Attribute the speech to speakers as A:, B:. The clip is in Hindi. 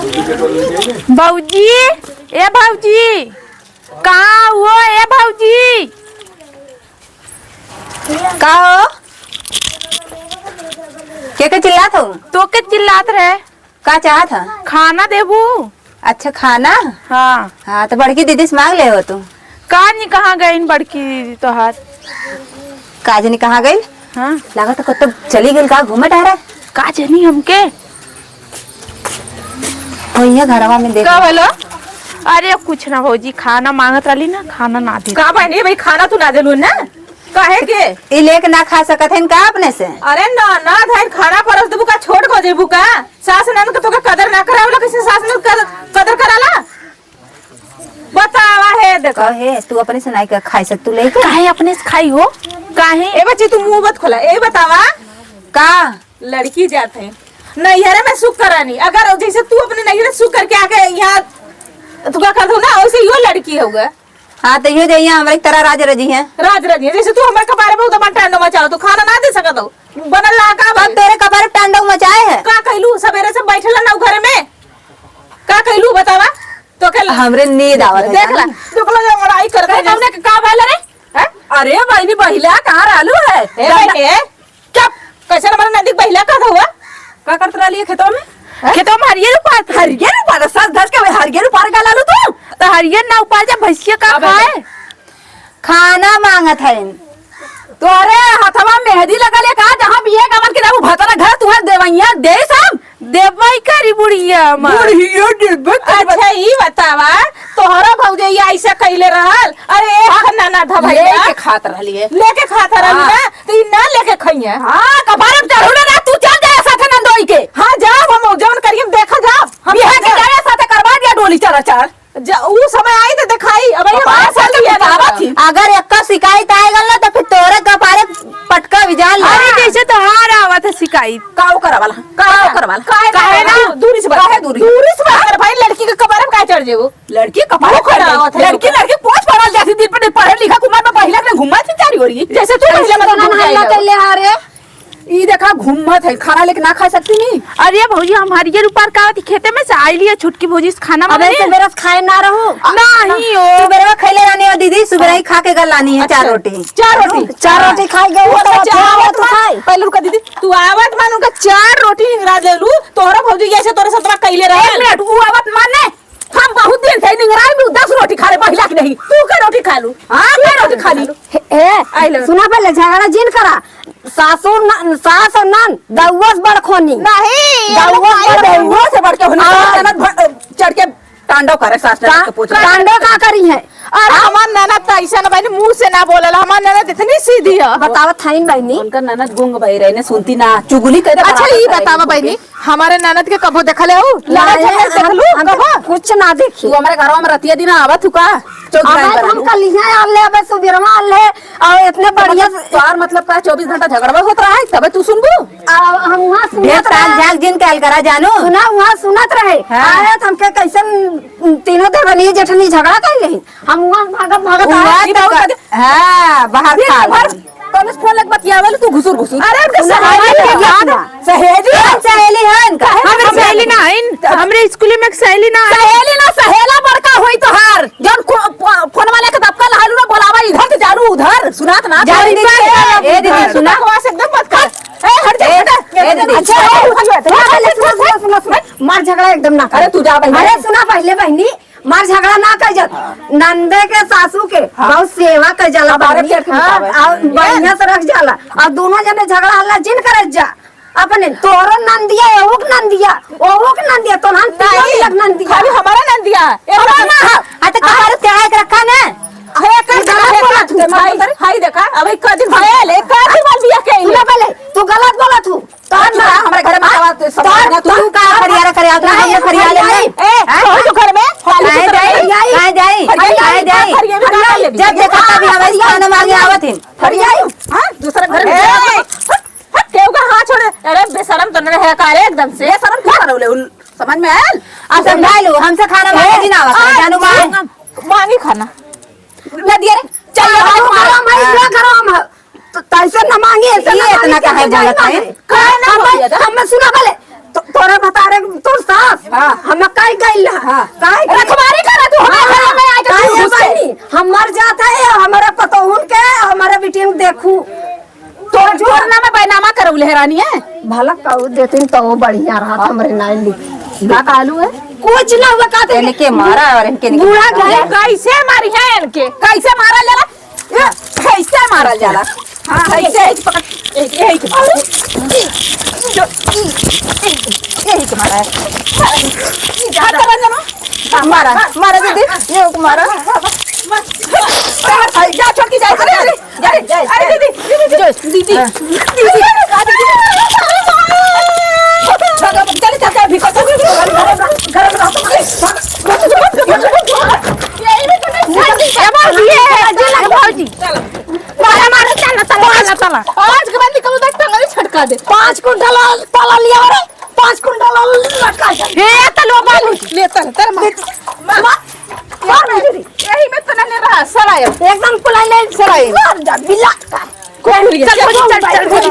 A: भौजी, ए भौजी, कहाँ हो? ए भौजी,
B: का हो? के चिल्लात हो?
A: तो के चिल्लात रहे?
B: का चाहत है?
A: खाना देबू?
B: अच्छा खाना।
A: हाँ
B: हाँ तो बड़की दीदी से मांग ले हो तुम।
A: का नहीं कहाँ गई बड़की दीदी तो हाथ?
B: काजनी कहाँ गई?
A: हाँ
B: लगा तो कब चली गई का घूमे टहरा?
A: का जनी हमके
B: वही घरवा में देख।
A: का बोलो? अरे कुछ ना भौजी, खाना मांगत रही ना, खाना ना दे।
C: का बहनी भाई खाना तू ना देलू ना काहे के?
B: ये लेके ना खा सकत है का अपने से?
C: अरे ना ना धान खाना परस देबू का छोड़ को देबू का? सास नन के तोके कदर ना करावला, किसी सास नन कदर कराला? बतावा है देखो।
B: कहे तू अपने से नहीं खाई सक, तू लेके
A: काहे अपने से खाई हो? काहे?
C: ए बच्ची तू मुंह मत खोला। ए बतावा
B: का
C: लड़की जात है नैहरे में सुख करानी, अगर जैसे तू अपने नैहरे सुख करके आके यहाँ तू क्या कर दो ना, वैसे यो लड़की होगा।
B: हाँ तो यो जइया हमारी तरह राज रजी है।
C: राज रजी जैसे तू हमारे कपारे में उदमा टांडो मचाओ तो खाना ना दे सकत हो। बनल ला का
B: अब तेरे कपारे टांडो मचाए है
C: का कहलू? सवेरे से बैठला ना घर में का कहलू बतावा? तो के
B: हमरे नींद आवत है।
C: देख ला देखलो ये लड़ाई कर के हमने का भइल रे? हैं? अरे बहनी बहिला कहां रहलू है? ए बेटे चुप, कैसे हमारा नदी बहिला का हुआ? का करत रहली है खेतों में?
A: खेतों में हरियर उपार,
C: हरियर उपार सस धस के हरियर उपार का लालू तू?
A: तो हरियर ना उपार जा भैंसिया का खाए?
B: खाना मांगत है।
C: तोरे हथवा मेहंदी लगल है का? जहां बिये कमर के नाऊ भतरा घर तुहर देवैया दे सब
A: देवई करी बुढ़िया हमर।
C: बुढ़िया देबे। अच्छा ई बतावा तोहरा भौजैया ऐसा कइले रहल? अरे एक नाना था भैया लेके खात रहली है, लेके खात रहली ना तो ई ना लेके खइया। हां कपारे पे चढ़ू ना, तू चल जा साथे नंदोई के। हां जा हम जवन करियम देखा जा, हम यहां के जाए साथे करवा दिया डोली चढ़ चढ़ जा। ऊ समय आई तो दिखाई अब ये बात चली है ना।
B: अगर एक शिकायत आएगा ना तो फिर तोरे कपारे पटका विजाल।
A: अरे जैसे तो हार आवत है शिकायत।
C: काऊ करवाला काऊ करवाला काहे ना दूरी से बात, दूरी से बात कर भाई। लड़की के कपारे पे का चढ़ जेबू? लड़की कपारे खड़ा होत है। लड़की पोछ पड़ल जाती दिन पे पढ़े लिखा कुमार में पहिला में घुमा थी चारी हो रही जैसे तू पहले में हल्ला कर ले। हारे ई देखा घुमत है, खाना लेके ना खा सकती नहीं।
A: अरे भौजी हम हरियर उपार का खेते में से आई लिया छुटकी भौजी से खाना
B: अबे सुबह खाए ना रहो
A: नहीं हो।
B: सुबह खैले रानी और दीदी सुबह ही खा के गल लानी है। चार रोटी चार रोटी खाई गए हो तो खाए।
C: पहले रुका दीदी तू आवत मान उनका 4 रोटी निगरा ले लू। तोहरा भौजी जैसे तोरे साथ कइले रहे। 1 मिनट वो आवत माने हम बहुत दिन से निगराई में 10 रोटी खा ले पहिला की नहीं। तू का रोटी खा लू? हां मैं रोटी खा ली।
B: ए सुना पहले झगड़ा जिन करा। सास और नन दउस बड़ खोनी
C: नहीं दउस से बढ़ के होनी चढ़ के टांडो करे सास के पूछ
B: टांडो का करी है?
C: और हमार ननद तो ऐसा ना बहनी मुंह से ना बोलला। हमार ननद इतनी सीधी है।
B: बतावत थाइन बहनी
C: उनका ननद गुंग बही रहे ने सुनती ना चुगली करे। अच्छा ये बतावा बहनी हमारे ननद के कबो देखले हो? देखलू कबो?
B: कुछ ना देखी।
C: तू हमारे घरवा में रतिया दिन आवत हुका?
B: हम कल यहाँ आले अब सुबेरवा आले और इतने बढ़िया
C: तोर मतलब का 24 घंटा झगड़वा होत रहा है तबे तू सुनबू?
B: हम वहाँ सुनत रहे जिन कल करा जानू सुना वहाँ सुनत रहे। आए हमके कैसे तीनों देवनी जेठनी झगड़ा कर ले। हम वहाँ भागत हां बाहर खा
C: कौन फोन लग बतियावल तू घुसुर घुसुर। अरे
B: सहेली है इनका।
A: हमरे सहेली ना है, हमरे स्कूल में सहेली ना
C: सहेला बड़का होई तो हार जन फोन वाले के दबका लहालू ना बोलावा इधर से जालू उधर सुनात ना।
B: ए दीदी सुना
C: बकवास एकदम मत कर। ए हट जा
B: ए दीदी सुना मार झगड़ा एकदम ना कर।
C: अरे तू जा बहनी।
B: अरे सुना पहले बहनी मार झगड़ा ना कर जा। नंदे के सासू के बहुत सेवा कर जाला बढ़िया से रख जाला और दोनों जने झगड़ा हल्ला जिन करे जा अपने तोरो नंदिया एवोक नंदिया तो हम तीन नंदिया
C: खाली हमारा नंदिया
B: अच्छा तुम्हारे त्याग रखा ना
C: हाय देखा अब एक दिन भयल एक दिन बोल दिया के
B: सुना पहले तू गलत बोला तू
C: तो हमारे घर में आवाज
B: तू का खरियारा करे आता है खरियाले में
C: ए तो घर में
B: काहे जाई जब देखा तभी आवाज खाना मांगे आवत है
C: हरियाई। हां दूसरा घर में केहू का हाथ छोड़े। अरे बेशरम तो नहीं है कारे एकदम से शर्म क्यों करौले समझ में आयल?
B: आ समझा लो हमसे खाना मांगे दिन आवत जानू
C: मांगी खाना न दिए रे चल
B: हम तैसे न मांगे ऐसे इतना का है बोलत है
C: काहे ना
B: हम सुना पहले तोरे बता रे तोर सास हम कई गइल काई
C: रखवारी करा तू हमारे घर में आ जा
B: काई
C: तू घुस के।
B: बनी हम मर जाता है हमारे पतोहुन के हमारे बेटी में देखू
C: तो जोरना में बैनामा करौले है रानी है
B: भला कहू देतीन तो वो बढ़िया रहा हमरे नाई लिख
C: का कालू है
B: कुछ ना हुआ कहते
D: इनके मारा और इनके
B: बूढ़ा गए
C: कैसे मारी है इनके कैसे मारा जाला ये, कैसे मारा जाला हां कैसे पकड़ एक मारा है जा कर जानो
D: मारा मारा दीदी ये मारा
C: जा छोड़ के जा अरे दीदी दीदी चल चल भी आज के बाद निकलो तक टंगली छटका दे
B: 5 कुंटल तला लिया रे 5 कुंटल लटका
C: हे तलो बालू ले तर मार यही में तना ने रहा सराय
B: एकदम पुलाई ले
C: सराय
B: जा बिल्ला
C: चल चल